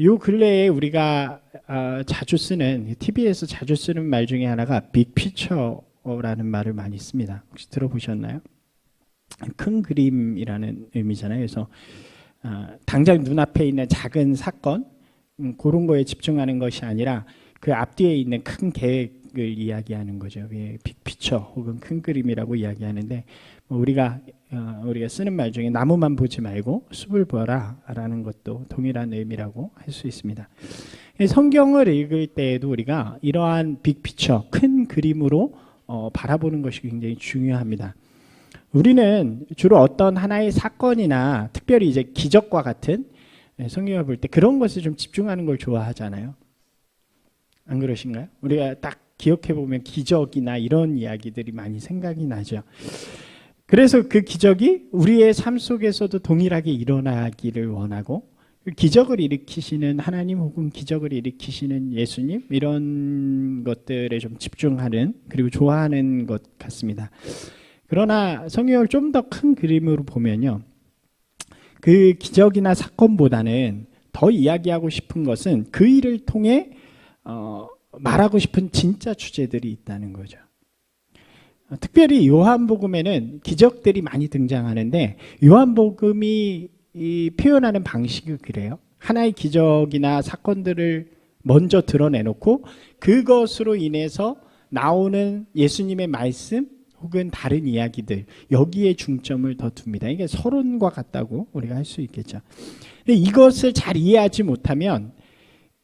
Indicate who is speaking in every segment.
Speaker 1: 요 근래에 우리가 자주 쓰는, TV에서 자주 쓰는 말 중에 하나가 빅피처라는 말을 많이 씁니다. 혹시 들어보셨나요? 큰 그림이라는 의미잖아요. 그래서 당장 눈앞에 있는 작은 사건, 그런 거에 집중하는 것이 아니라 그 앞뒤에 있는 큰 계획을 이야기하는 거죠. 빅피처 혹은 큰 그림이라고 이야기하는데, 우리가 쓰는 말 중에 나무만 보지 말고 숲을 보라 라는 것도 동일한 의미라고 할 수 있습니다. 성경을 읽을 때에도 우리가 이러한 빅피처, 큰 그림으로 바라보는 것이 굉장히 중요합니다. 우리는 주로 어떤 하나의 사건이나 특별히 이제 기적과 같은, 성경을 볼 때 그런 것에 좀 집중하는 걸 좋아하잖아요. 안 그러신가요? 우리가 딱 기억해 보면 기적이나 이런 이야기들이 많이 생각이 나죠. 그래서 그 기적이 우리의 삶 속에서도 동일하게 일어나기를 원하고, 기적을 일으키시는 하나님 혹은 기적을 일으키시는 예수님, 이런 것들에 좀 집중하는, 그리고 좋아하는 것 같습니다. 그러나 성경을 좀 더 큰 그림으로 보면요, 그 기적이나 사건보다는 더 이야기하고 싶은 것은 그 일을 통해 말하고 싶은 진짜 주제들이 있다는 거죠. 특별히 요한복음에는 기적들이 많이 등장하는데, 요한복음이 표현하는 방식이 그래요. 하나의 기적이나 사건들을 먼저 드러내놓고 그것으로 인해서 나오는 예수님의 말씀 혹은 다른 이야기들, 여기에 중점을 더 둡니다. 이게 서론과 같다고 우리가 할 수 있겠죠. 근데 이것을 잘 이해하지 못하면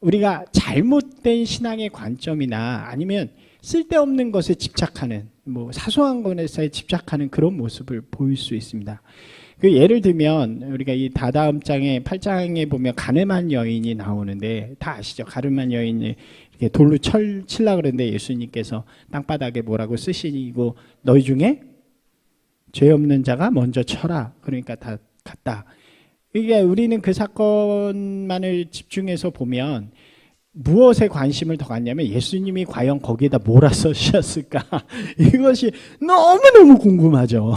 Speaker 1: 우리가 잘못된 신앙의 관점이나 아니면 쓸데없는 것에 집착하는, 사소한 것에 집착하는 그런 모습을 보일 수 있습니다. 예를 들면 우리가 이 다다음 장에 8장에 보면 가늠한 여인이 나오는데, 다 아시죠? 가늠한 여인이 이렇게 돌로 치려고 그러는데 예수님께서 땅바닥에 뭐라고 쓰시고, 너희 중에 죄 없는 자가 먼저 쳐라. 그러니까 다 갔다. 이게 우리는 그 사건만을 집중해서 보면 무엇에 관심을 더 갖냐면, 예수님이 과연 거기에다 뭐라 쓰셨을까? 이것이 너무너무 궁금하죠.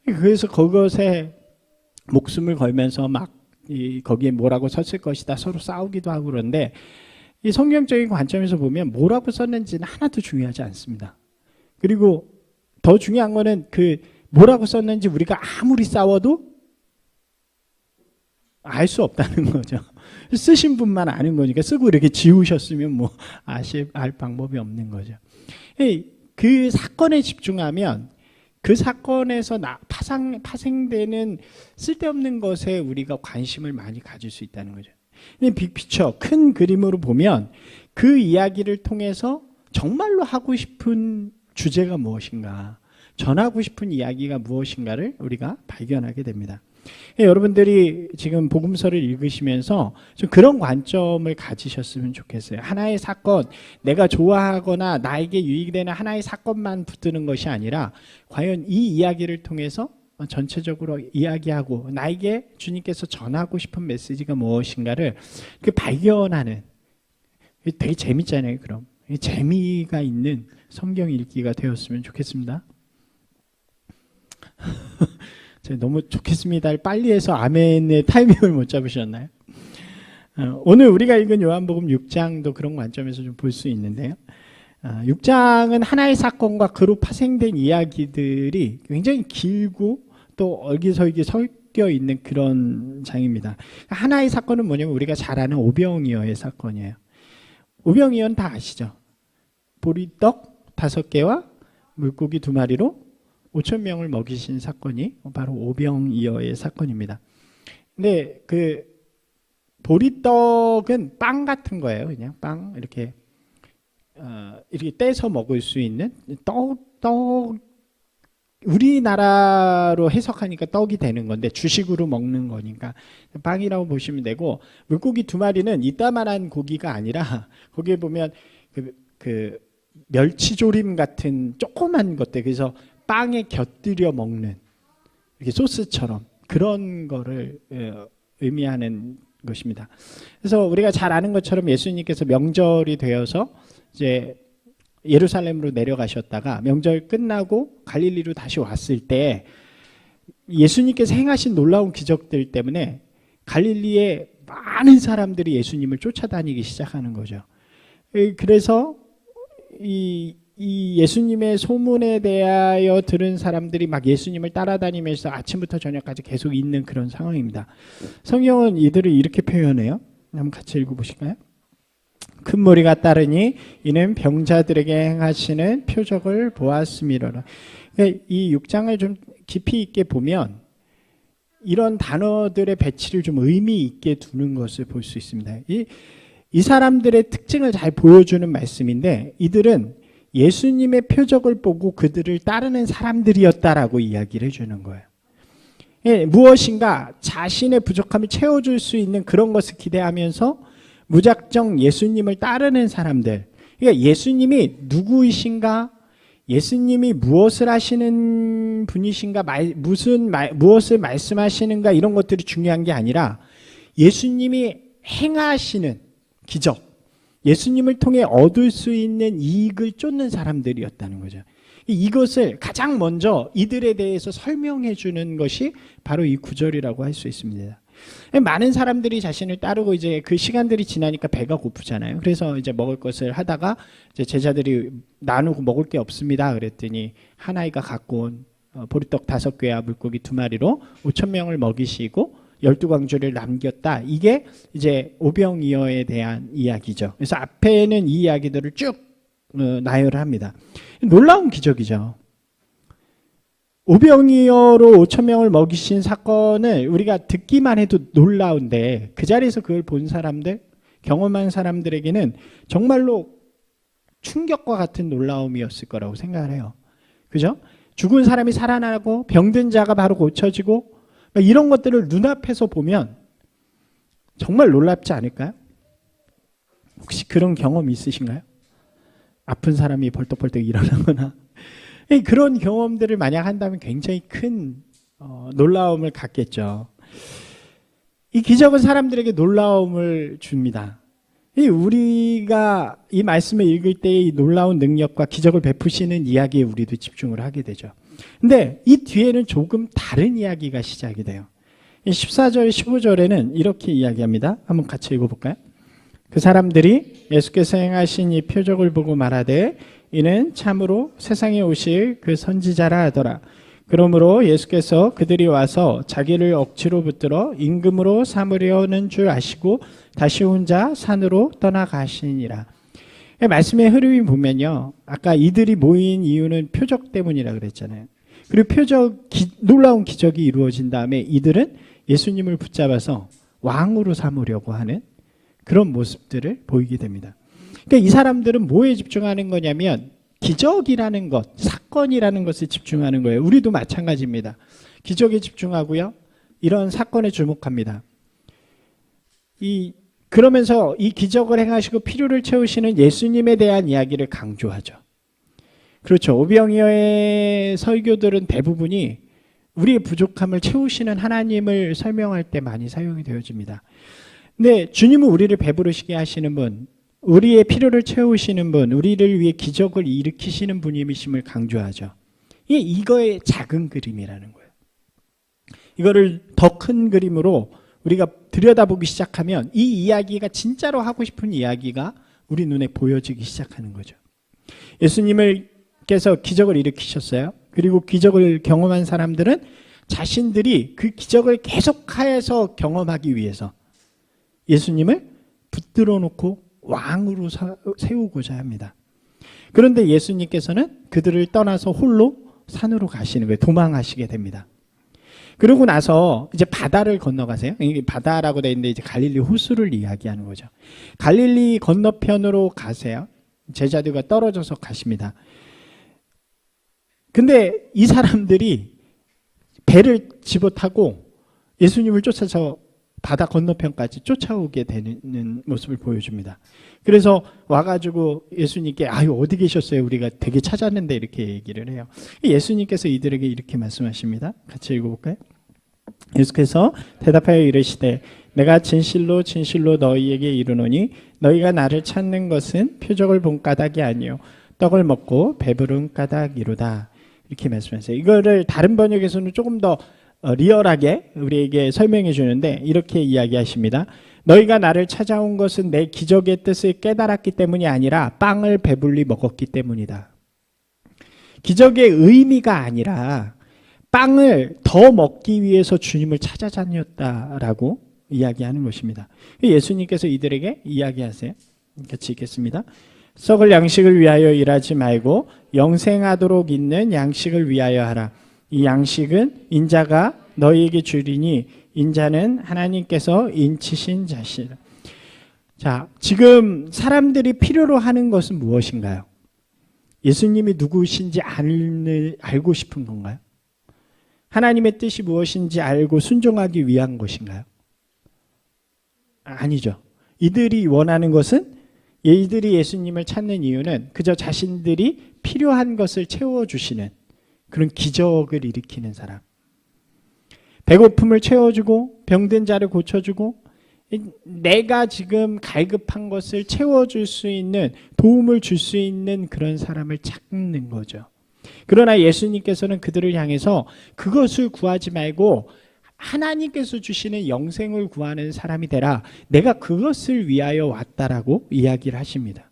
Speaker 1: 그래서 그것에 목숨을 걸면서 거기에 뭐라고 썼을 것이다 서로 싸우기도 하고, 그런데 이 성경적인 관점에서 보면 뭐라고 썼는지는 하나도 중요하지 않습니다. 그리고 더 중요한 거는 그 뭐라고 썼는지 우리가 아무리 싸워도 알 수 없다는 거죠. 쓰신 분만 아는 거니까, 쓰고 이렇게 지우셨으면 알 방법이 없는 거죠. 그 사건에 집중하면 그 사건에서 파생되는 쓸데없는 것에 우리가 관심을 많이 가질 수 있다는 거죠. 빅피처, 큰 그림으로 보면 그 이야기를 통해서 정말로 하고 싶은 주제가 무엇인가, 전하고 싶은 이야기가 무엇인가를 우리가 발견하게 됩니다. 여러분들이 지금 복음서를 읽으시면서 좀 그런 관점을 가지셨으면 좋겠어요. 하나의 사건, 내가 좋아하거나 나에게 유익되는 하나의 사건만 붙드는 것이 아니라, 과연 이 이야기를 통해서 전체적으로 이야기하고 나에게 주님께서 전하고 싶은 메시지가 무엇인가를 발견하는, 되게 재밌잖아요. 그럼 재미가 있는 성경 읽기가 되었으면 좋겠습니다. 너무 좋겠습니다. 빨리 해서 아멘의 타이밍을 못 잡으셨나요? 오늘 우리가 읽은 요한복음 6장도 그런 관점에서 좀 볼 수 있는데요. 6장은 하나의 사건과 그로 파생된 이야기들이 굉장히 길고 또 얼기설기 섞여 있는 그런 장입니다. 하나의 사건은 뭐냐면 우리가 잘 아는 오병이어의 사건이에요. 오병이어는 다 아시죠? 보리떡 5개와 물고기 2마리로 5,000명을 먹이신 사건이 바로 오병이어의 사건입니다. 근데 그 보리떡은 빵 같은 거예요. 그냥 빵 이렇게 떼서 먹을 수 있는 떡, 우리나라로 해석하니까 떡이 되는 건데 주식으로 먹는 거니까 빵이라고 보시면 되고, 물고기 2마리는 이따만한 고기가 아니라 거기에 보면 그 멸치조림 같은 조그만 것들, 그래서 빵에 곁들여 먹는 이렇게 소스처럼 그런 거를 의미하는 것입니다. 그래서 우리가 잘 아는 것처럼 예수님께서 명절이 되어서 이제 예루살렘으로 내려가셨다가 명절 끝나고 갈릴리로 다시 왔을 때 예수님께서 행하신 놀라운 기적들 때문에 갈릴리의 많은 사람들이 예수님을 쫓아다니기 시작하는 거죠. 그래서 이 예수님의 소문에 대하여 들은 사람들이 막 예수님을 따라다니면서 아침부터 저녁까지 계속 있는 그런 상황입니다. 성경은 이들을 이렇게 표현해요. 한번 같이 읽어보실까요? 큰 무리가 따르니 이는 병자들에게 행하시는 표적을 보았음이로라. 이 6장을 좀 깊이 있게 보면 이런 단어들의 배치를 좀 의미 있게 두는 것을 볼 수 있습니다. 이 사람들의 특징을 잘 보여주는 말씀인데 이들은 예수님의 표적을 보고 그들을 따르는 사람들이었다라고 이야기를 해주는 거예요. 무엇인가 자신의 부족함을 채워줄 수 있는 그런 것을 기대하면서 무작정 예수님을 따르는 사람들. 그러니까 예수님이 누구이신가? 예수님이 무엇을 하시는 분이신가? 무엇을 말씀하시는가? 이런 것들이 중요한 게 아니라 예수님이 행하시는 기적, 예수님을 통해 얻을 수 있는 이익을 쫓는 사람들이었다는 거죠. 이것을 가장 먼저 이들에 대해서 설명해 주는 것이 바로 이 구절이라고 할 수 있습니다. 많은 사람들이 자신을 따르고 이제 그 시간들이 지나니까 배가 고프잖아요. 그래서 이제 먹을 것을 하다가 이제 제자들이 나누고 먹을 게 없습니다. 그랬더니 한 아이가 갖고 온 보리떡 5개와 물고기 2마리로 5,000명을 먹이시고 12광주를 남겼다. 이게 이제 오병이어에 대한 이야기죠. 그래서 앞에는 이 이야기들을 쭉 나열을 합니다. 놀라운 기적이죠. 오병이어로 5,000명을 먹이신 사건을 우리가 듣기만 해도 놀라운데 그 자리에서 그걸 본 사람들, 경험한 사람들에게는 정말로 충격과 같은 놀라움이었을 거라고 생각을 해요. 그죠? 죽은 사람이 살아나고 병든 자가 바로 고쳐지고 이런 것들을 눈앞에서 보면 정말 놀랍지 않을까요? 혹시 그런 경험 있으신가요? 아픈 사람이 벌떡벌떡 일어나거나 그런 경험들을 만약 한다면 굉장히 큰 놀라움을 갖겠죠. 이 기적은 사람들에게 놀라움을 줍니다. 우리가 이 말씀을 읽을 때 이 놀라운 능력과 기적을 베푸시는 이야기에 우리도 집중을 하게 되죠. 근데 이 뒤에는 조금 다른 이야기가 시작이 돼요. 14절, 15절에는 이렇게 이야기합니다. 한번 같이 읽어볼까요? 그 사람들이 예수께서 행하신 이 표적을 보고 말하되 이는 참으로 세상에 오실 그 선지자라 하더라. 그러므로 예수께서 그들이 와서 자기를 억지로 붙들어 임금으로 삼으려는 줄 아시고 다시 혼자 산으로 떠나가시니라. 말씀의 흐름이 보면요, 아까 이들이 모인 이유는 표적 때문이라 그랬잖아요. 그리고 놀라운 기적이 이루어진 다음에 이들은 예수님을 붙잡아서 왕으로 삼으려고 하는 그런 모습들을 보이게 됩니다. 그러니까 이 사람들은 뭐에 집중하는 거냐면 기적이라는 것, 사건이라는 것에 집중하는 거예요. 우리도 마찬가지입니다. 기적에 집중하고요, 이런 사건에 주목합니다. 그러면서 이 기적을 행하시고 필요를 채우시는 예수님에 대한 이야기를 강조하죠. 그렇죠. 오병이어의 설교들은 대부분이 우리의 부족함을 채우시는 하나님을 설명할 때 많이 사용이 되어집니다. 근데 주님은 우리를 배부르시게 하시는 분, 우리의 필요를 채우시는 분, 우리를 위해 기적을 일으키시는 분임이심을 강조하죠. 이거의 작은 그림이라는 거예요. 이거를 더 큰 그림으로 우리가 들여다보기 시작하면 이 이야기가 진짜로 하고 싶은 이야기가 우리 눈에 보여지기 시작하는 거죠. 예수님께서 기적을 일으키셨어요. 그리고 기적을 경험한 사람들은 자신들이 그 기적을 계속하여서 경험하기 위해서 예수님을 붙들어 놓고 왕으로 세우고자 합니다. 그런데 예수님께서는 그들을 떠나서 홀로 산으로 가시는 거예요. 도망하시게 됩니다. 그러고 나서 이제 바다를 건너가세요. 바다라고 되어 있는데 이제 갈릴리 호수를 이야기하는 거죠. 갈릴리 건너편으로 가세요. 제자들과 떨어져서 가십니다. 근데 이 사람들이 배를 집어타고 예수님을 쫓아서 바다 건너편까지 쫓아오게 되는 모습을 보여줍니다. 그래서 와가지고 예수님께 어디 계셨어요? 우리가 되게 찾았는데 이렇게 얘기를 해요. 예수님께서 이들에게 이렇게 말씀하십니다. 같이 읽어볼까요? 예수께서 대답하여 이르시되 내가 진실로 진실로 너희에게 이르노니 너희가 나를 찾는 것은 표적을 본 까닭이 아니요 떡을 먹고 배부른 까닭이로다. 이렇게 말씀하세요. 이거를 다른 번역에서는 조금 더 리얼하게 우리에게 설명해 주는데 이렇게 이야기하십니다. 너희가 나를 찾아온 것은 내 기적의 뜻을 깨달았기 때문이 아니라 빵을 배불리 먹었기 때문이다. 기적의 의미가 아니라 빵을 더 먹기 위해서 주님을 찾아다녔다라고 이야기하는 것입니다. 예수님께서 이들에게 이야기하세요. 같이 읽겠습니다. 썩을 양식을 위하여 일하지 말고 영생하도록 있는 양식을 위하여 하라. 이 양식은 인자가 너희에게 주리니 인자는 하나님께서 인치신 자시라. 자, 지금 사람들이 필요로 하는 것은 무엇인가요? 예수님이 누구신지 알고 싶은 건가요? 하나님의 뜻이 무엇인지 알고 순종하기 위한 것인가요? 아니죠. 이들이 원하는 것은, 이들이 예수님을 찾는 이유는 그저 자신들이 필요한 것을 채워주시는 그런 기적을 일으키는 사람. 배고픔을 채워주고 병든 자를 고쳐주고 내가 지금 갈급한 것을 채워줄 수 있는, 도움을 줄 수 있는 그런 사람을 찾는 거죠. 그러나 예수님께서는 그들을 향해서 그것을 구하지 말고 하나님께서 주시는 영생을 구하는 사람이 되라. 내가 그것을 위하여 왔다라고 이야기를 하십니다.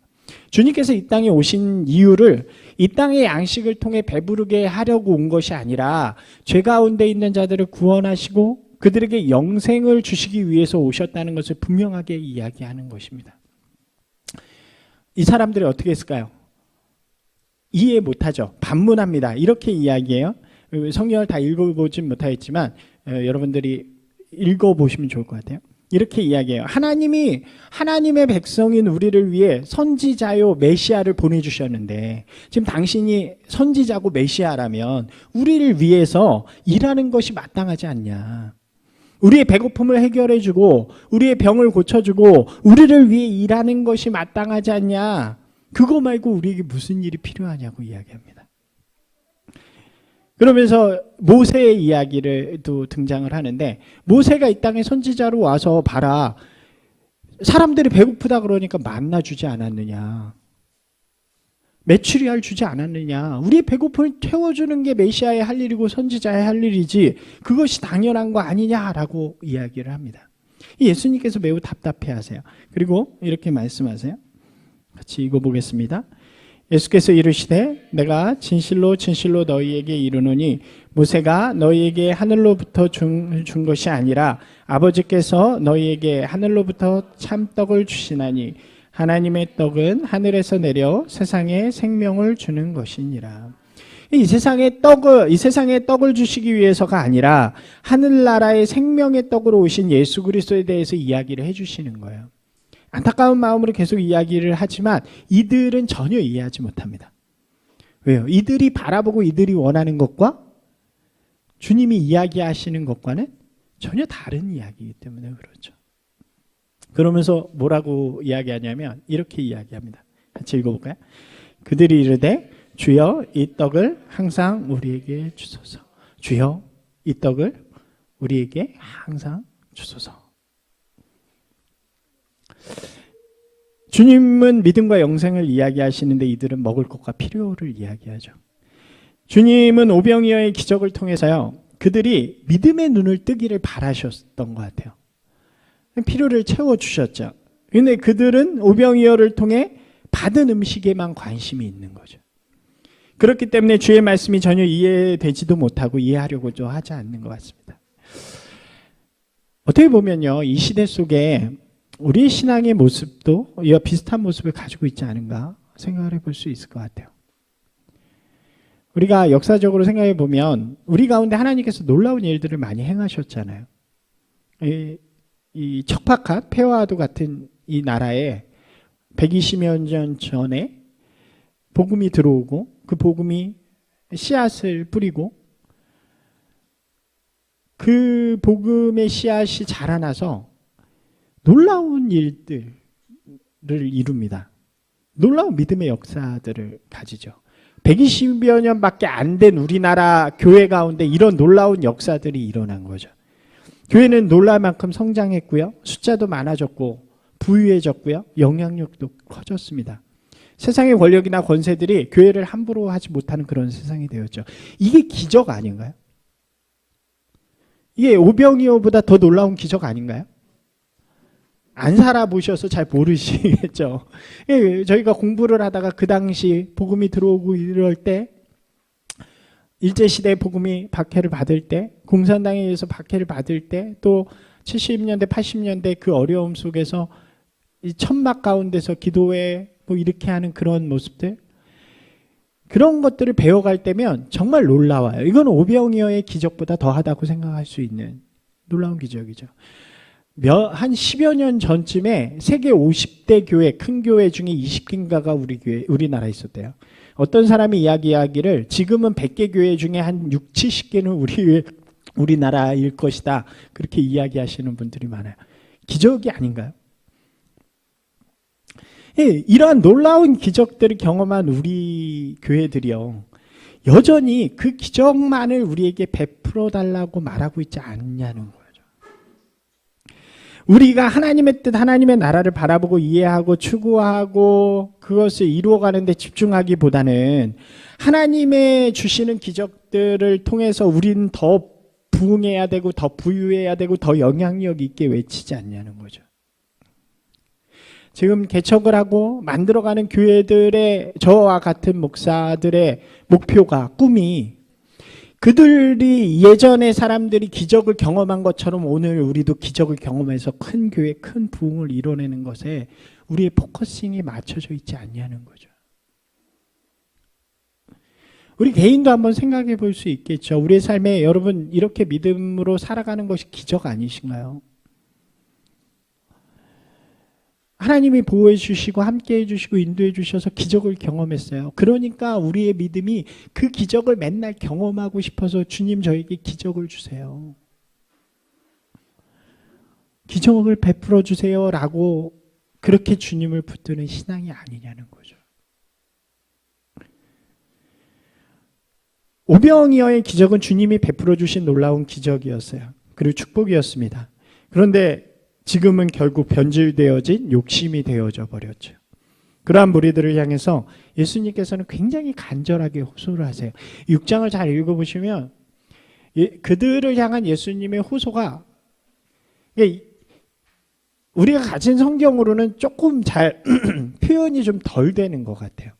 Speaker 1: 주님께서 이 땅에 오신 이유를 이 땅의 양식을 통해 배부르게 하려고 온 것이 아니라 죄 가운데 있는 자들을 구원하시고 그들에게 영생을 주시기 위해서 오셨다는 것을 분명하게 이야기하는 것입니다. 이 사람들이 어떻게 했을까요? 이해 못하죠. 반문합니다. 이렇게 이야기해요. 성경을 다 읽어보진 못하겠지만 여러분들이 읽어보시면 좋을 것 같아요. 이렇게 이야기해요. 하나님이 하나님의 백성인 우리를 위해 선지자요 메시아를 보내주셨는데 지금 당신이 선지자고 메시아라면 우리를 위해서 일하는 것이 마땅하지 않냐. 우리의 배고픔을 해결해주고 우리의 병을 고쳐주고 우리를 위해 일하는 것이 마땅하지 않냐. 그거 말고 우리에게 무슨 일이 필요하냐고 이야기합니다. 그러면서 모세의 이야기를 또 등장을 하는데 모세가 이 땅에 선지자로 와서 봐라. 사람들이 배고프다 그러니까 만나 주지 않았느냐. 메추리알 주지 않았느냐. 우리의 배고픔을 채워주는 게 메시아의 할 일이고 선지자의 할 일이지 그것이 당연한 거 아니냐라고 이야기를 합니다. 예수님께서 매우 답답해하세요. 그리고 이렇게 말씀하세요. 같이 읽어보겠습니다. 예수께서 이르시되 내가 진실로 진실로 너희에게 이르노니 모세가 너희에게 하늘로부터 준 것이 아니라 아버지께서 너희에게 하늘로부터 참떡을 주시나니 하나님의 떡은 하늘에서 내려 세상에 생명을 주는 것이니라. 이 세상의 떡을 주시기 위해서가 아니라 하늘나라의 생명의 떡으로 오신 예수 그리스도에 대해서 이야기를 해주시는 거예요. 안타까운 마음으로 계속 이야기를 하지만 이들은 전혀 이해하지 못합니다. 왜요? 이들이 바라보고 이들이 원하는 것과 주님이 이야기하시는 것과는 전혀 다른 이야기이기 때문에 그렇죠. 그러면서 뭐라고 이야기하냐면 이렇게 이야기합니다. 같이 읽어볼까요? 그들이 이르되 주여 이 떡을 항상 우리에게 주소서. 주여 이 떡을 우리에게 항상 주소서. 주님은 믿음과 영생을 이야기하시는데 이들은 먹을 것과 필요를 이야기하죠. 주님은 오병이어의 기적을 통해서요, 그들이 믿음의 눈을 뜨기를 바라셨던 것 같아요. 필요를 채워주셨죠. 그런데 그들은 오병이어를 통해 받은 음식에만 관심이 있는 거죠. 그렇기 때문에 주의 말씀이 전혀 이해되지도 못하고 이해하려고도 하지 않는 것 같습니다. 어떻게 보면요, 이 시대 속에 우리의 신앙의 모습도 이와 비슷한 모습을 가지고 있지 않은가 생각을 해볼 수 있을 것 같아요. 우리가 역사적으로 생각해 보면 우리 가운데 하나님께서 놀라운 일들을 많이 행하셨잖아요. 이 척박한 페와도 같은 이 나라에 120여 년 전에 복음이 들어오고 그 복음이 씨앗을 뿌리고 그 복음의 씨앗이 자라나서 놀라운 일들을 이룹니다. 놀라운 믿음의 역사들을 가지죠. 120여 년밖에 안 된 우리나라 교회 가운데 이런 놀라운 역사들이 일어난 거죠. 교회는 놀랄 만큼 성장했고요. 숫자도 많아졌고 부유해졌고요. 영향력도 커졌습니다. 세상의 권력이나 권세들이 교회를 함부로 하지 못하는 그런 세상이 되었죠. 이게 기적 아닌가요? 이게 오병이어보다 더 놀라운 기적 아닌가요? 안 살아보셔서 잘 모르시겠죠. 예, 저희가 공부를 하다가 그 당시 복음이 들어오고 이럴 때, 일제시대 복음이 박해를 받을 때, 공산당에 의해서 박해를 받을 때, 또 70년대 80년대 그 어려움 속에서 이 천막 가운데서 기도회 뭐 이렇게 하는 그런 모습들, 그런 것들을 배워갈 때면 정말 놀라워요. 이건 오병이어의 기적보다 더하다고 생각할 수 있는 놀라운 기적이죠. 한 10여 년 전쯤에 세계 50대 교회, 큰 교회 중에 20개인가가 우리나라에 있었대요. 어떤 사람이 이야기하기를 지금은 100개 교회 중에 한 6, 70개는 우리나라일 것이다. 그렇게 이야기하시는 분들이 많아요. 기적이 아닌가요? 예, 이러한 놀라운 기적들을 경험한 우리 교회들이요, 여전히 그 기적만을 우리에게 베풀어 달라고 말하고 있지 않냐는 거죠. 우리가 하나님의 뜻, 하나님의 나라를 바라보고 이해하고 추구하고 그것을 이루어가는 데 집중하기보다는 하나님의 주시는 기적들을 통해서 우리는 더 부흥해야 되고 더 부유해야 되고 더 영향력 있게 외치지 않냐는 거죠. 지금 개척을 하고 만들어가는 교회들의, 저와 같은 목사들의 목표가, 꿈이, 그들이 예전에 사람들이 기적을 경험한 것처럼 오늘 우리도 기적을 경험해서 큰 교회, 큰 부흥을 이뤄내는 것에 우리의 포커싱이 맞춰져 있지 않냐는 거죠. 우리 개인도 한번 생각해 볼 수 있겠죠. 우리의 삶에 여러분 이렇게 믿음으로 살아가는 것이 기적 아니신가요? 하나님이 보호해 주시고 함께해 주시고 인도해 주셔서 기적을 경험했어요. 그러니까 우리의 믿음이 그 기적을 맨날 경험하고 싶어서 주님 저에게 기적을 주세요, 기적을 베풀어 주세요 라고 그렇게 주님을 붙드는 신앙이 아니냐는 거죠. 오병이어의 기적은 주님이 베풀어 주신 놀라운 기적이었어요. 그리고 축복이었습니다. 그런데 지금은 결국 변질되어진 욕심이 되어져 버렸죠. 그러한 무리들을 향해서 예수님께서는 굉장히 간절하게 호소를 하세요. 6장을 잘 읽어보시면 그들을 향한 예수님의 호소가, 우리가 가진 성경으로는 조금 잘 표현이 좀 덜 되는 것 같아요.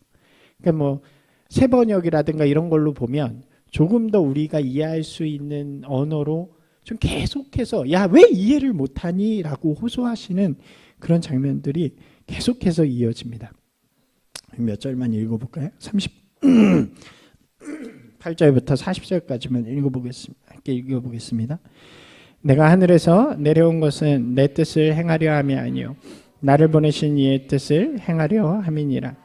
Speaker 1: 그러니까 뭐 새번역이라든가 이런 걸로 보면 조금 더 우리가 이해할 수 있는 언어로 좀 계속해서 야, 왜 이해를 못하니? 라고 호소하시는 그런 장면들이 계속해서 이어집니다. 몇 절만 읽어볼까요? 38절부터 40절까지만 읽어보겠습니다. 내가 하늘에서 내려온 것은 내 뜻을 행하려 함이 아니요 나를 보내신 이의 뜻을 행하려 함이니라.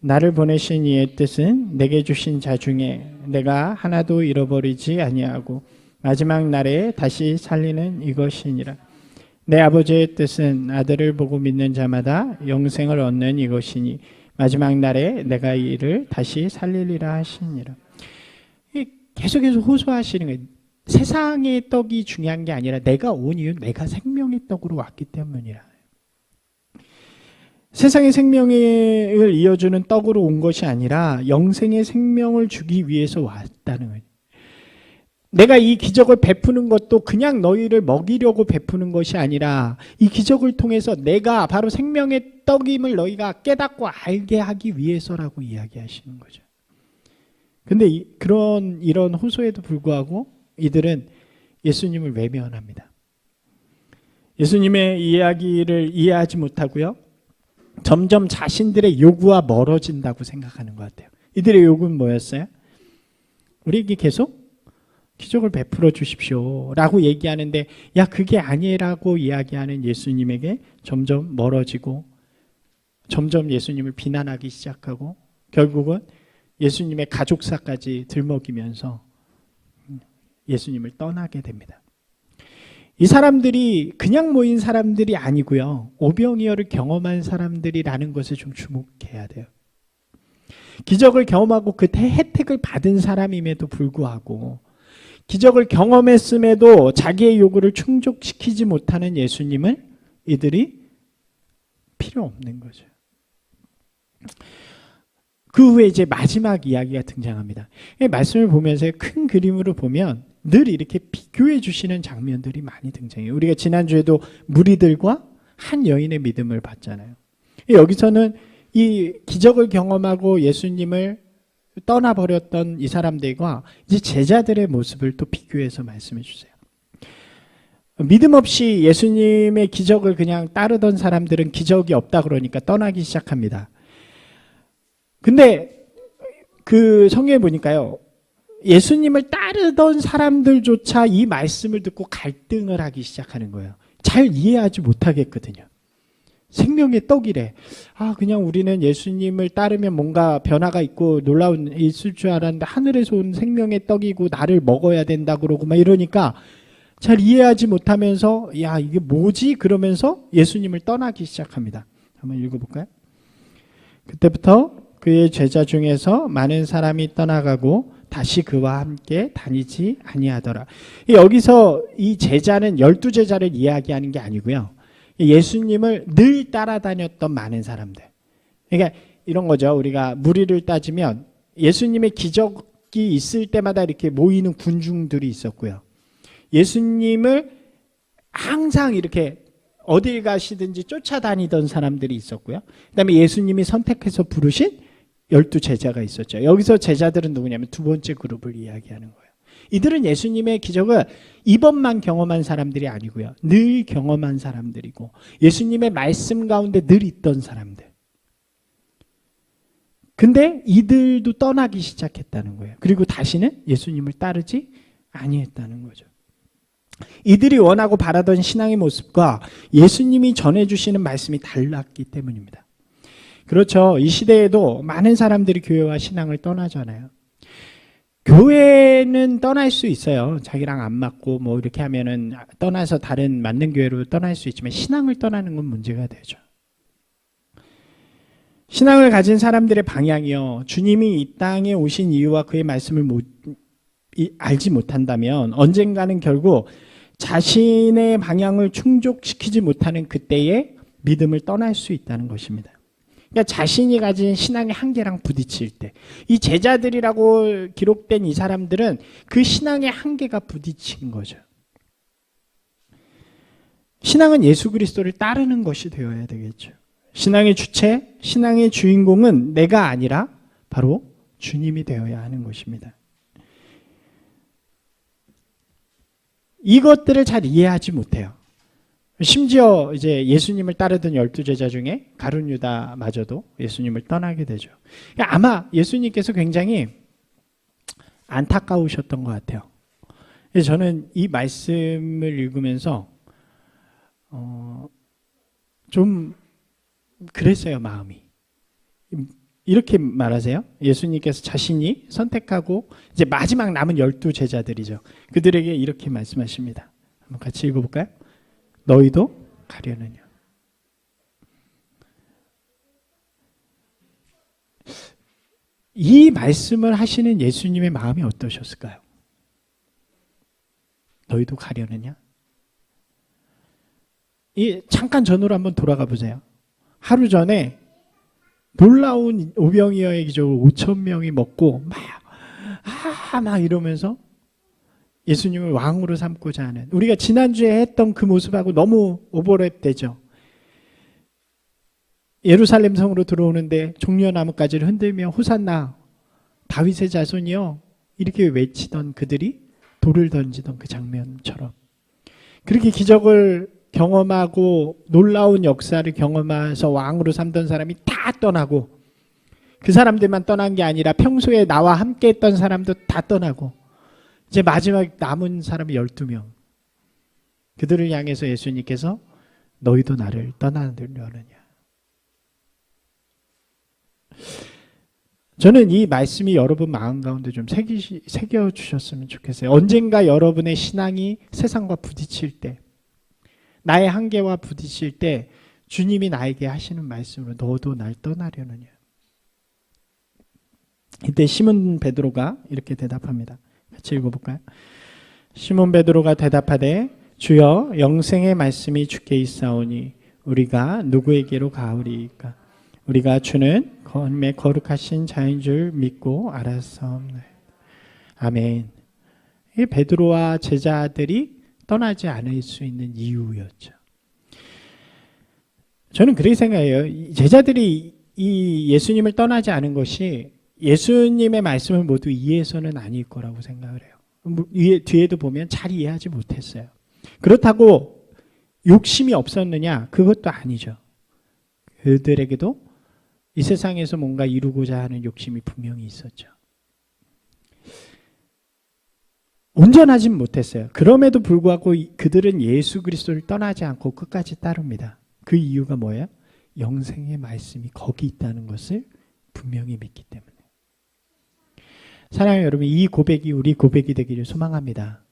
Speaker 1: 나를 보내신 이의 뜻은 내게 주신 자 중에 내가 하나도 잃어버리지 아니하고 마지막 날에 다시 살리는 이것이니라. 내 아버지의 뜻은 아들을 보고 믿는 자마다 영생을 얻는 이것이니 마지막 날에 내가 이 일을 다시 살리리라 하시니라. 계속해서 호소하시는 거예요. 세상의 떡이 중요한 게 아니라 내가 온 이유는 내가 생명의 떡으로 왔기 때문이라. 세상의 생명을 이어주는 떡으로 온 것이 아니라 영생의 생명을 주기 위해서 왔다는 거예요. 내가 이 기적을 베푸는 것도 그냥 너희를 먹이려고 베푸는 것이 아니라 이 기적을 통해서 내가 바로 생명의 떡임을 너희가 깨닫고 알게 하기 위해서라고 이야기하시는 거죠. 근데 이런 호소에도 불구하고 이들은 예수님을 외면합니다. 예수님의 이야기를 이해하지 못하고요, 점점 자신들의 요구와 멀어진다고 생각하는 것 같아요. 이들의 요구는 뭐였어요? 우리에게 계속 기적을 베풀어 주십시오 라고 얘기하는데, 야, 그게 아니라고 이야기하는 예수님에게 점점 멀어지고 점점 예수님을 비난하기 시작하고 결국은 예수님의 가족사까지 들먹이면서 예수님을 떠나게 됩니다. 이 사람들이 그냥 모인 사람들이 아니고요, 오병이어를 경험한 사람들이라는 것에 좀 주목해야 돼요. 기적을 경험하고 그 혜택을 받은 사람임에도 불구하고 기적을 경험했음에도 자기의 요구를 충족시키지 못하는 예수님을 이들이 필요 없는 거죠. 그 후에 이제 마지막 이야기가 등장합니다. 말씀을 보면서 큰 그림으로 보면 늘 이렇게 비교해 주시는 장면들이 많이 등장해요. 우리가 지난주에도 무리들과 한 여인의 믿음을 봤잖아요. 여기서는 이 기적을 경험하고 예수님을 떠나버렸던 이 사람들과 이제 제자들의 모습을 또 비교해서 말씀해 주세요. 믿음 없이 예수님의 기적을 그냥 따르던 사람들은 기적이 없다 그러니까 떠나기 시작합니다. 근데 그 성경에 보니까요, 예수님을 따르던 사람들조차 이 말씀을 듣고 갈등을 하기 시작하는 거예요. 잘 이해하지 못하겠거든요. 생명의 떡이래. 그냥 우리는 예수님을 따르면 뭔가 변화가 있고 놀라운 일이 있을 줄 알았는데 하늘에서 온 생명의 떡이고 나를 먹어야 된다 그러고 막 이러니까 잘 이해하지 못하면서 야, 이게 뭐지? 그러면서 예수님을 떠나기 시작합니다. 한번 읽어볼까요? 그때부터 그의 제자 중에서 많은 사람이 떠나가고 다시 그와 함께 다니지 아니하더라. 여기서 이 제자는 12제자를 이야기하는 게 아니고요. 예수님을 늘 따라다녔던 많은 사람들. 그러니까 이런 거죠. 우리가 무리를 따지면 예수님의 기적이 있을 때마다 이렇게 모이는 군중들이 있었고요. 예수님을 항상 이렇게 어딜 가시든지 쫓아다니던 사람들이 있었고요. 그다음에 예수님이 선택해서 부르신 12제자가 있었죠. 여기서 제자들은 누구냐면 두 번째 그룹을 이야기하는 거예요. 이들은 예수님의 기적을 이번만 경험한 사람들이 아니고요. 늘 경험한 사람들이고 예수님의 말씀 가운데 늘 있던 사람들. 근데 이들도 떠나기 시작했다는 거예요. 그리고 다시는 예수님을 따르지 아니했다는 거죠. 이들이 원하고 바라던 신앙의 모습과 예수님이 전해주시는 말씀이 달랐기 때문입니다. 그렇죠. 이 시대에도 많은 사람들이 교회와 신앙을 떠나잖아요. 교회는 떠날 수 있어요. 자기랑 안 맞고 뭐 이렇게 하면은 떠나서 다른 맞는 교회로 떠날 수 있지만 신앙을 떠나는 건 문제가 되죠. 신앙을 가진 사람들의 방향이요. 주님이 이 땅에 오신 이유와 그의 말씀을 알지 못한다면 언젠가는 결국 자신의 방향을 충족시키지 못하는 그때의 믿음을 떠날 수 있다는 것입니다. 그러니까 자신이 가진 신앙의 한계랑 부딪힐 때, 이 제자들이라고 기록된 이 사람들은 그 신앙의 한계가 부딪힌 거죠. 신앙은 예수 그리스도를 따르는 것이 되어야 되겠죠. 신앙의 주체, 신앙의 주인공은 내가 아니라 바로 주님이 되어야 하는 것입니다. 이것들을 잘 이해하지 못해요. 심지어 이제 예수님을 따르던 12제자 중에 가룟 유다마저도 예수님을 떠나게 되죠. 아마 예수님께서 굉장히 안타까우셨던 것 같아요. 저는 이 말씀을 읽으면서 좀 그랬어요, 마음이. 이렇게 말하세요. 예수님께서 자신이 선택하고 이제 마지막 남은 12제자들이죠. 그들에게 이렇게 말씀하십니다. 한번 같이 읽어볼까요? 너희도 가려느냐. 이 말씀을 하시는 예수님의 마음이 어떠셨을까요? 너희도 가려느냐? 잠깐 전으로 한번 돌아가 보세요. 하루 전에 놀라운 오병이어의 기적을 5,000명이 먹고 막 이러면서 예수님을 왕으로 삼고자 하는, 우리가 지난주에 했던 그 모습하고 너무 오버랩되죠. 예루살렘 성으로 들어오는데 종려나무가지를 흔들며 호산나 다윗의 자손이여 이렇게 외치던 그들이 돌을 던지던 그 장면처럼 그렇게 기적을 경험하고 놀라운 역사를 경험해서 왕으로 삼던 사람이 다 떠나고, 그 사람들만 떠난 게 아니라 평소에 나와 함께 했던 사람도 다 떠나고 이제 마지막 남은 사람이 12명. 그들을 향해서 예수님께서 너희도 나를 떠나려느냐. 저는 이 말씀이 여러분 마음 가운데 좀 새겨주셨으면 좋겠어요. 언젠가 여러분의 신앙이 세상과 부딪힐 때, 나의 한계와 부딪힐 때 주님이 나에게 하시는 말씀으로 너도 날 떠나려느냐. 이때 시몬 베드로가 이렇게 대답합니다. 같이 읽어볼까요? 시몬 베드로가 대답하되 주여 영생의 말씀이 주께 있사오니 우리가 누구에게로 가오리이까? 우리가 주는 거룩하신 자인 줄 믿고 알았사옵나이다. 아멘. 이게 베드로와 제자들이 떠나지 않을 수 있는 이유였죠. 저는 그렇게 생각해요. 제자들이 이 예수님을 떠나지 않은 것이 예수님의 말씀을 모두 이해해서는 아닐 거라고 생각을 해요. 뒤에도 보면 잘 이해하지 못했어요. 그렇다고 욕심이 없었느냐? 그것도 아니죠. 그들에게도 이 세상에서 뭔가 이루고자 하는 욕심이 분명히 있었죠. 온전하진 못했어요. 그럼에도 불구하고 그들은 예수 그리스도를 떠나지 않고 끝까지 따릅니다. 그 이유가 뭐예요? 영생의 말씀이 거기 있다는 것을 분명히 믿기 때문에. 사랑하는 여러분, 이 고백이 우리 고백이 되기를 소망합니다.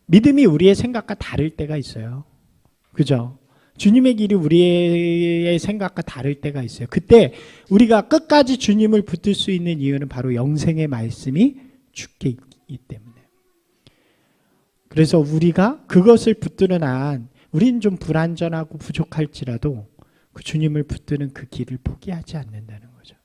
Speaker 1: 믿음이 우리의 생각과 다를 때가 있어요. 그죠? 주님의 길이 우리의 생각과 다를 때가 있어요. 그때 우리가 끝까지 주님을 붙들 수 있는 이유는 바로 영생의 말씀이 주께 있기 때문에. 그래서 우리가 그것을 붙드는 한 우린 좀 불완전하고 부족할지라도 그 주님을 붙드는 그 길을 포기하지 않는다는 거죠.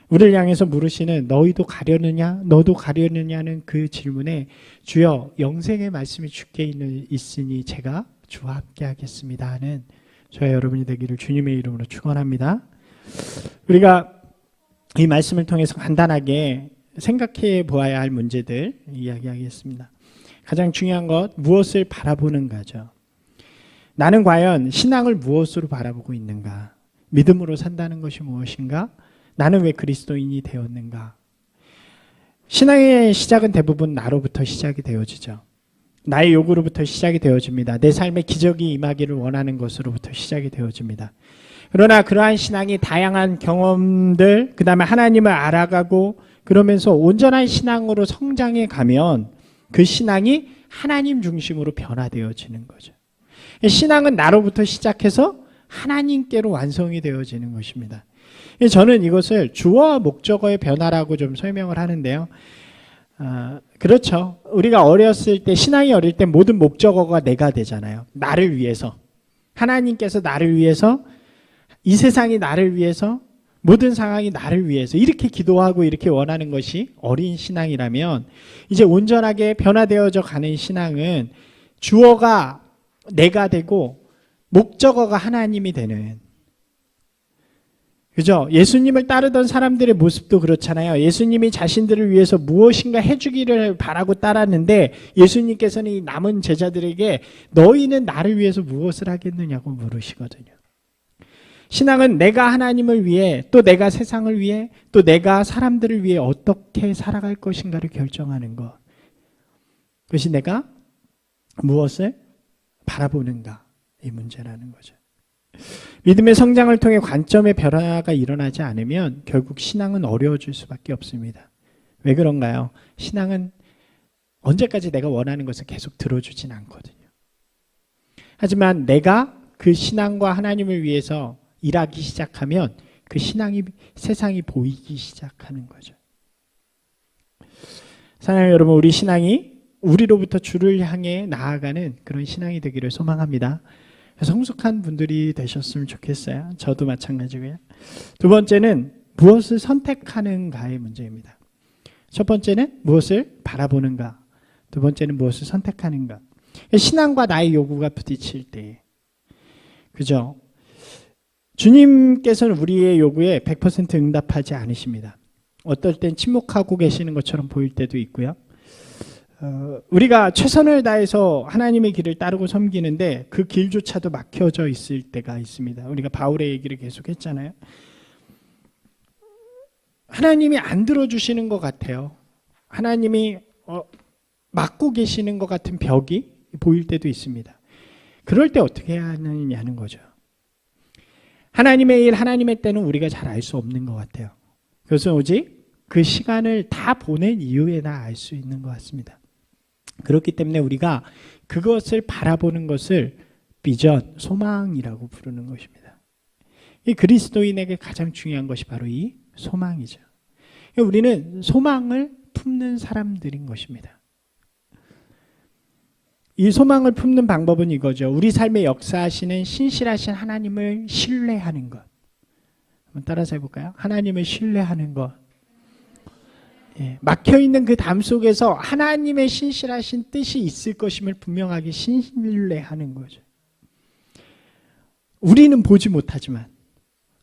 Speaker 1: 우리를 향해서 물으시는 너희도 가려느냐 너도 가려느냐는 그 질문에 주여 영생의 말씀이 주께 있으니 제가 주와 함께 하겠습니다 하는 저와 여러분이 되기를 주님의 이름으로 축원합니다. 우리가 이 말씀을 통해서 간단하게 생각해 보아야 할 문제들 이야기하겠습니다. 가장 중요한 것 무엇을 바라보는가죠. 나는 과연 신앙을 무엇으로 바라보고 있는가? 믿음으로 산다는 것이 무엇인가? 나는 왜 그리스도인이 되었는가? 신앙의 시작은 대부분 나로부터 시작이 되어지죠. 나의 요구로부터 시작이 되어집니다. 내 삶에 기적이 임하기를 원하는 것으로부터 시작이 되어집니다. 그러나 그러한 신앙이 다양한 경험들, 그 다음에 하나님을 알아가고 그러면서 온전한 신앙으로 성장해 가면 그 신앙이 하나님 중심으로 변화되어지는 거죠. 신앙은 나로부터 시작해서 하나님께로 완성이 되어지는 것입니다. 저는 이것을 주어와 목적어의 변화라고 좀 설명을 하는데요. 그렇죠. 우리가 어렸을 때 신앙이 어릴 때 모든 목적어가 내가 되잖아요. 나를 위해서. 하나님께서 나를 위해서 이 세상이 나를 위해서 모든 상황이 나를 위해서 이렇게 기도하고 이렇게 원하는 것이 어린 신앙이라면 이제 온전하게 변화되어져 가는 신앙은 주어가 내가 되고 목적어가 하나님이 되는 그죠? 예수님을 따르던 사람들의 모습도 그렇잖아요. 예수님이 자신들을 위해서 무엇인가 해주기를 바라고 따랐는데 예수님께서는 이 남은 제자들에게 너희는 나를 위해서 무엇을 하겠느냐고 물으시거든요. 신앙은 내가 하나님을 위해 또 내가 세상을 위해 또 내가 사람들을 위해 어떻게 살아갈 것인가를 결정하는 것. 그것이 내가 무엇을 바라보는가 이 문제라는 거죠. 믿음의 성장을 통해 관점의 변화가 일어나지 않으면 결국 신앙은 어려워질 수밖에 없습니다. 왜 그런가요? 신앙은 언제까지 내가 원하는 것을 계속 들어주진 않거든요. 하지만 내가 그 신앙과 하나님을 위해서 일하기 시작하면 그 신앙이 세상이 보이기 시작하는 거죠. 사랑하는 여러분, 우리 신앙이 우리로부터 주를 향해 나아가는 그런 신앙이 되기를 소망합니다. 성숙한 분들이 되셨으면 좋겠어요. 저도 마찬가지고요. 두 번째는 무엇을 선택하는가의 문제입니다. 첫 번째는 무엇을 바라보는가. 두 번째는 무엇을 선택하는가. 신앙과 나의 요구가 부딪힐 때, 그죠? 주님께서는 우리의 요구에 100% 응답하지 않으십니다. 어떨 땐 침묵하고 계시는 것처럼 보일 때도 있고요. 우리가 최선을 다해서 하나님의 길을 따르고 섬기는데 그 길조차도 막혀져 있을 때가 있습니다. 우리가 바울의 얘기를 계속 했잖아요. 하나님이 안 들어주시는 것 같아요. 하나님이 막고 계시는 것 같은 벽이 보일 때도 있습니다. 그럴 때 어떻게 해야 하느냐는 거죠. 하나님의 일, 하나님의 때는 우리가 잘 알 수 없는 것 같아요. 그래서 오직 그 시간을 다 보낸 이후에나 알 수 있는 것 같습니다. 그렇기 때문에 우리가 그것을 바라보는 것을 비전, 소망이라고 부르는 것입니다. 이 그리스도인에게 가장 중요한 것이 바로 이 소망이죠. 우리는 소망을 품는 사람들인 것입니다. 이 소망을 품는 방법은 이거죠. 우리 삶에 역사하시는 신실하신 하나님을 신뢰하는 것. 한번 따라서 해볼까요? 하나님을 신뢰하는 것. 막혀 있는 그 담 속에서 하나님의 신실하신 뜻이 있을 것임을 분명하게 신뢰하는 거죠. 우리는 보지 못하지만,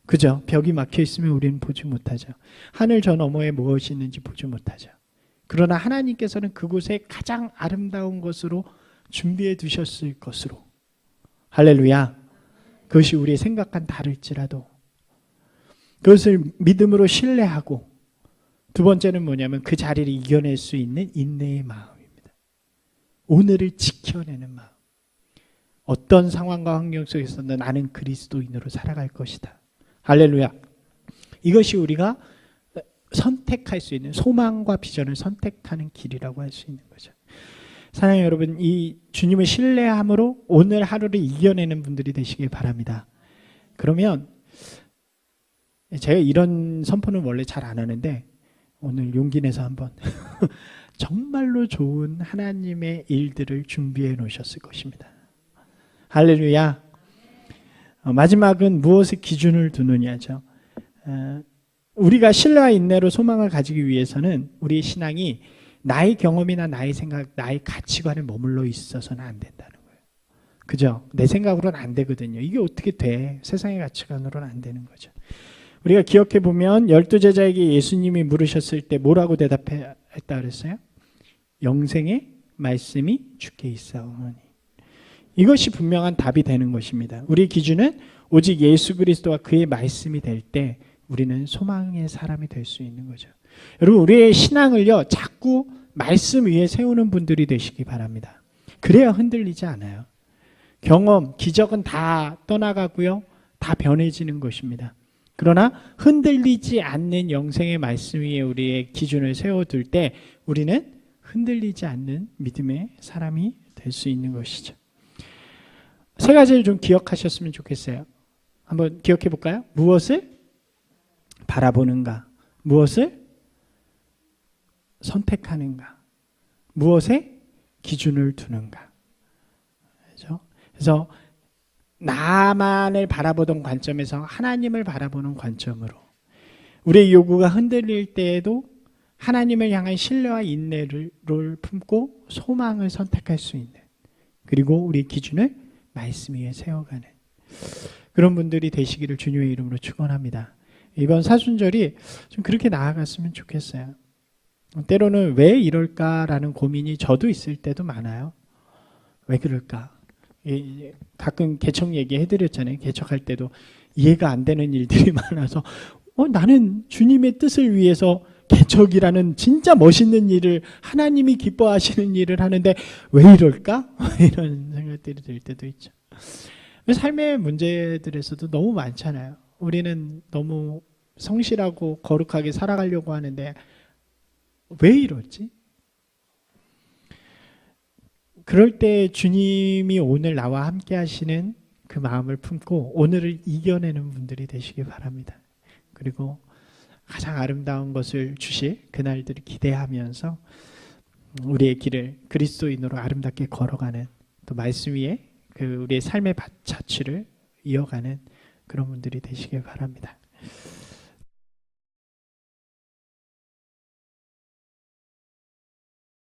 Speaker 1: 그죠? 벽이 막혀 있으면 우리는 보지 못하죠. 하늘 저 너머에 무엇이 있는지 보지 못하죠. 그러나 하나님께서는 그곳에 가장 아름다운 것으로 준비해 두셨을 것으로, 할렐루야, 그것이 우리의 생각과는 다를지라도 그것을 믿음으로 신뢰하고, 두 번째는 뭐냐면 그 자리를 이겨낼 수 있는 인내의 마음입니다. 오늘을 지켜내는 마음. 어떤 상황과 환경 속에서는 나는 그리스도인으로 살아갈 것이다. 할렐루야. 이것이 우리가 선택할 수 있는, 소망과 비전을 선택하는 길이라고 할 수 있는 거죠. 사랑하는 여러분, 이 주님을 신뢰함으로 오늘 하루를 이겨내는 분들이 되시길 바랍니다. 그러면 제가 이런 선포는 원래 잘 안 하는데 오늘 용기 내서 한번 정말로 좋은 하나님의 일들을 준비해 놓으셨을 것입니다. 할렐루야. 마지막은 무엇에 기준을 두느냐죠. 우리가 신뢰와 인내로 소망을 가지기 위해서는 우리의 신앙이 나의 경험이나 나의 생각, 나의 가치관에 머물러 있어서는 안 된다는 거예요. 그죠? 내 생각으로는 안 되거든요. 이게 어떻게 돼? 세상의 가치관으로는 안 되는 거죠. 우리가 기억해 보면 12제자에게 예수님이 물으셨을 때 뭐라고 대답했다 그랬어요? 영생의 말씀이 주께 있사오니. 이것이 분명한 답이 되는 것입니다. 우리의 기준은 오직 예수 그리스도와 그의 말씀이 될 때 우리는 소망의 사람이 될 수 있는 거죠. 여러분, 우리의 신앙을요 자꾸 말씀 위에 세우는 분들이 되시기 바랍니다. 그래야 흔들리지 않아요. 경험, 기적은 다 떠나가고요, 다 변해지는 것입니다. 그러나 흔들리지 않는 영생의 말씀 위에 우리의 기준을 세워둘 때 우리는 흔들리지 않는 믿음의 사람이 될 수 있는 것이죠. 세 가지를 좀 기억하셨으면 좋겠어요. 한번 기억해 볼까요? 무엇을 바라보는가? 무엇을 선택하는가? 무엇에 기준을 두는가? 그렇죠? 그래서 나만을 바라보던 관점에서 하나님을 바라보는 관점으로 우리의 요구가 흔들릴 때에도 하나님을 향한 신뢰와 인내를 품고 소망을 선택할 수 있는, 그리고 우리의 기준을 말씀 위에 세워가는 그런 분들이 되시기를 주님의 이름으로 축원합니다. 이번 사순절이 좀 그렇게 나아갔으면 좋겠어요. 때로는 왜 이럴까라는 고민이 저도 있을 때도 많아요. 왜 그럴까? 가끔 개척 얘기해드렸잖아요. 개척할 때도 이해가 안 되는 일들이 많아서 나는 주님의 뜻을 위해서 개척이라는 진짜 멋있는 일을, 하나님이 기뻐하시는 일을 하는데 왜 이럴까? 이런 생각들이 들 때도 있죠. 삶의 문제들에서도 너무 많잖아요. 우리는 너무 성실하고 거룩하게 살아가려고 하는데 왜 이러지? 그럴 때 주님이 오늘 나와 함께 하시는 그 마음을 품고 오늘을 이겨내는 분들이 되시기 바랍니다. 그리고 가장 아름다운 것을 주실 그날들을 기대하면서 우리의 길을 그리스도인으로 아름답게 걸어가는, 또 말씀 위에 그 우리의 삶의 자취를 이어가는 그런 분들이 되시길 바랍니다.